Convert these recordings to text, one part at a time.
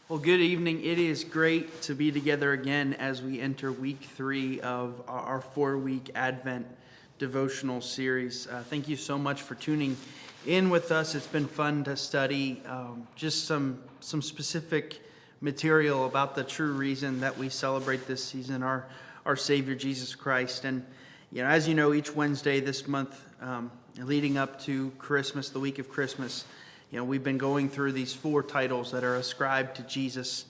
Well, good evening. It is great to be together again as we enter week 3 of our 4-week Advent devotional series. Thank you so much for tuning in with us. It's been fun to study just some specific material about the true reason that we celebrate this season, our Savior Jesus Christ. And as you know, each Wednesday this month, leading up to Christmas, the week of Christmas, we've been going through these 4 titles that are ascribed to Jesus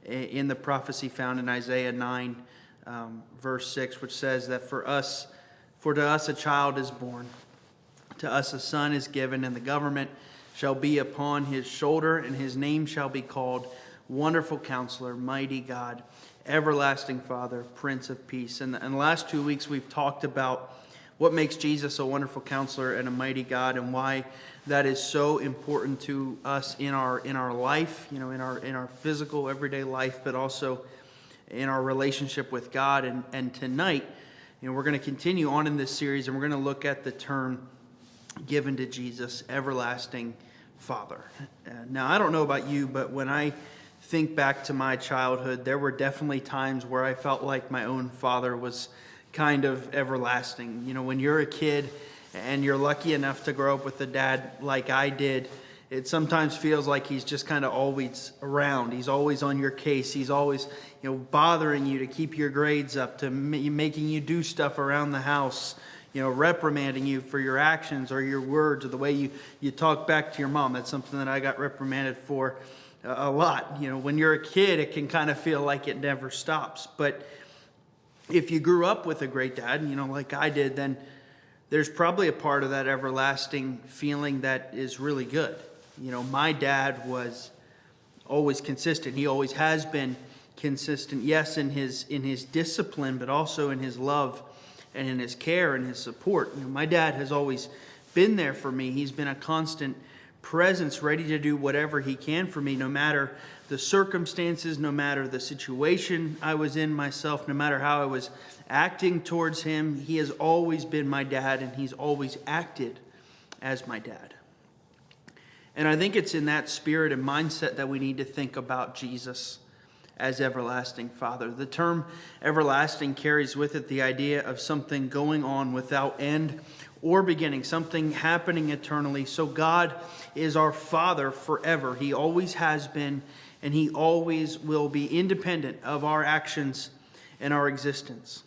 in the prophecy found in Isaiah 9, verse 6, which says that for to us a child is born, to us a son is given, and the government shall be upon his shoulder, and his name shall be called Wonderful Counselor, Mighty God, Everlasting Father, Prince of Peace. And in the last 2 weeks, we've talked about what makes Jesus a wonderful counselor and a mighty God, and why that is so important to us in our life, in our physical everyday life, but also in our relationship with God. And tonight, we're going to continue on in this series, and we're going to look at the term given to Jesus, Everlasting Father. Now, I don't know about you, but when I think back to my childhood, there were definitely times where I felt like my own father was kind of everlasting. When you're a kid and you're lucky enough to grow up with a dad like I did, it sometimes feels like he's just kind of always around. He's always on your case. He's always, bothering you to keep your grades up, to making you do stuff around the house, reprimanding you for your actions or your words or the way you talk back to your mom. That's something that I got reprimanded for a lot. When you're a kid, it can kind of feel like it never stops. But if you grew up with a great dad, like I did, then there's probably a part of that everlasting feeling that is really good. My dad was always consistent. He always has been consistent, yes, in his discipline, but also in his love and in his care and his support. My dad has always been there for me. He's been a constant presence, ready to do whatever he can for me, no matter the circumstances, no matter the situation I was in myself, no matter how I was acting towards him. He has always been my dad, and he's always acted as my dad. And I think it's in that spirit and mindset that we need to think about Jesus as Everlasting Father. The term everlasting carries with it the idea of something going on without end or beginning, something happening eternally. So God is our Father forever. He always has been, and he always will be, independent of our actions and our existence.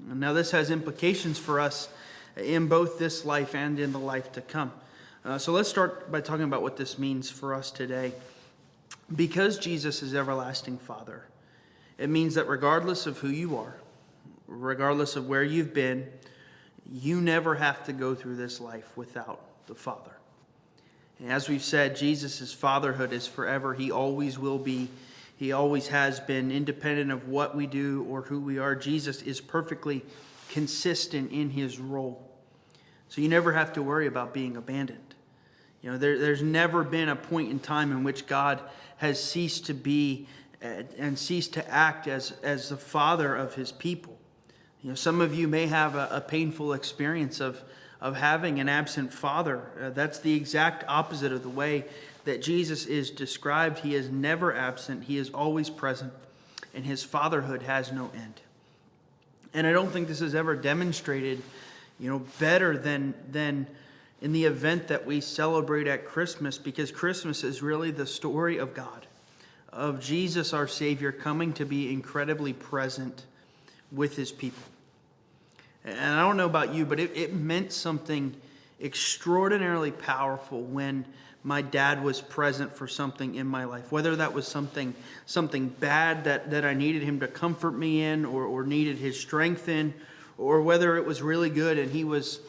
And now this has implications for us in both this life and in the life to come. So let's start by talking about what this means for us today. Because Jesus is Everlasting Father, it means that regardless of who you are, regardless of where you've been, you never have to go through this life without the Father. And as we've said, Jesus' fatherhood is forever. He always will be. He always has been, independent of what we do or who we are. Jesus is perfectly consistent in his role. So you never have to worry about being abandoned. There's never been a point in time in which God has ceased to be and ceased to act as the father of his people. Some of you may have a painful experience of having an absent father. That's the exact opposite of the way that Jesus is described. He is never absent. He is always present, and his fatherhood has no end. And I don't think this is ever demonstrated, better than in the event that we celebrate at Christmas, because Christmas is really the story of God, of Jesus, our Savior, coming to be incredibly present with his people. And I don't know about you, but it meant something extraordinarily powerful when my dad was present for something in my life, whether that was something bad that I needed him to comfort me in or needed his strength in, or whether it was really good and he was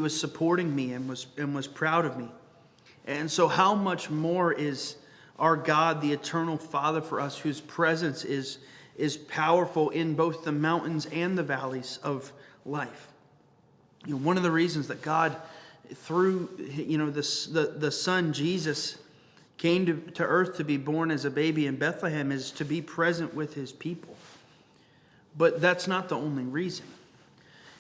supporting me and was proud of me. And so how much more is our God, the eternal Father, for us, whose presence is powerful in both the mountains and the valleys of life. One of the reasons that God, through the Son Jesus, came to earth to be born as a baby in Bethlehem is to be present with his people. But that's not the only reason.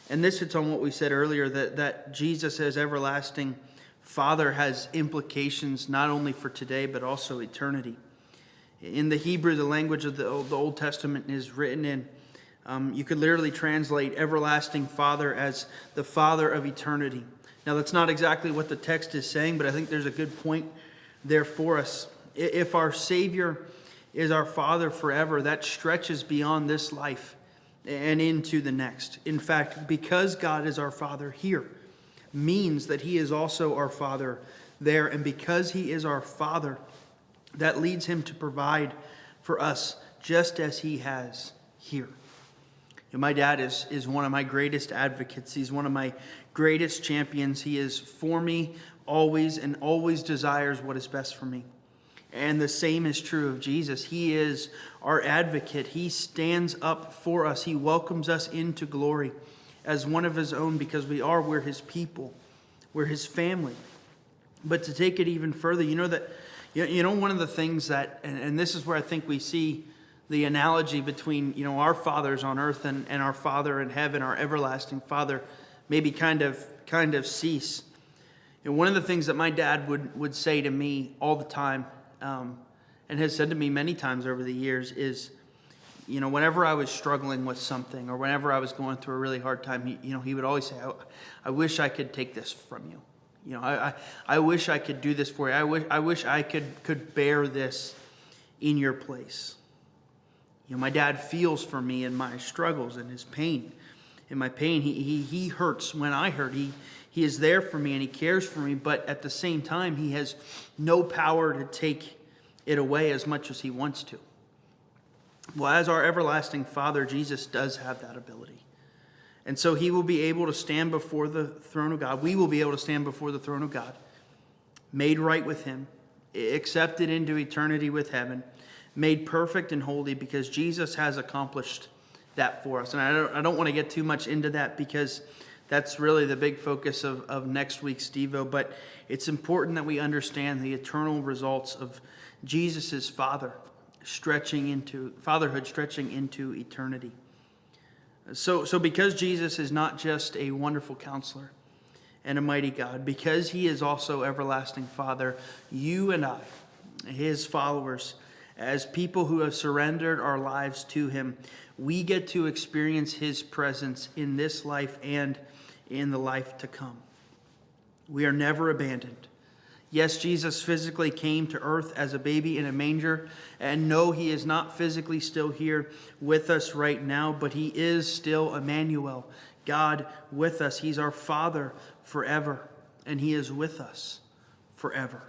And this hits on what we said earlier, that Jesus as Everlasting Father has implications not only for today but also eternity. In the Hebrew, the language of the Old Testament is written in. You could literally translate everlasting Father as the Father of eternity. Now, that's not exactly what the text is saying, but I think there's a good point there for us. If our Savior is our Father forever, that stretches beyond this life and into the next. In fact, because God is our Father here, means that He is also our Father there. And because He is our Father, that leads Him to provide for us just as He has here. And my dad is one of my greatest advocates. He's one of my greatest champions. He is for me always and always desires what is best for me. And the same is true of Jesus. He is our advocate. He stands up for us. He welcomes us into glory as one of His own because we're His people. We're His family. But to take it even further, one of the things that, and this is where I think we see the analogy between, our fathers on earth and our Father in heaven, our everlasting Father, maybe kind of cease. And one of the things that my dad would say to me all the time, and has said to me many times over the years is, whenever I was struggling with something or whenever I was going through a really hard time, he would always say, I wish I could take this from you. I wish I could do this for you. I wish I could bear this in your place. My dad feels for me in my struggles and his pain. In my pain, he hurts when I hurt. He is there for me and He cares for me, but at the same time, He has no power to take it away as much as He wants to. Well, as our everlasting Father, Jesus does have that ability. And so He will be able to stand before the throne of God. We will be able to stand before the throne of God, made right with Him, accepted into eternity with heaven, made perfect and holy because Jesus has accomplished that for us. And I don't want to get too much into that because that's really the big focus of next week's Devo. But it's important that we understand the eternal results of Jesus' fatherhood stretching into eternity. So because Jesus is not just a wonderful counselor and a mighty God, because He is also everlasting Father, you and I, His followers, as people who have surrendered our lives to Him, we get to experience His presence in this life and in the life to come. We are never abandoned. Yes, Jesus physically came to earth as a baby in a manger, and no, He is not physically still here with us right now, but He is still Emmanuel, God with us. He's our Father forever, and He is with us forever.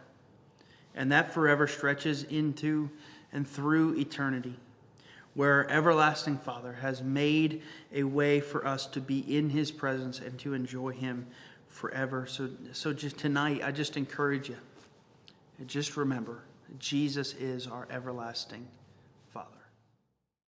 And that forever stretches into and through eternity, where our everlasting Father has made a way for us to be in His presence and to enjoy Him forever. So just tonight, I just encourage you, just remember, Jesus is our everlasting Father.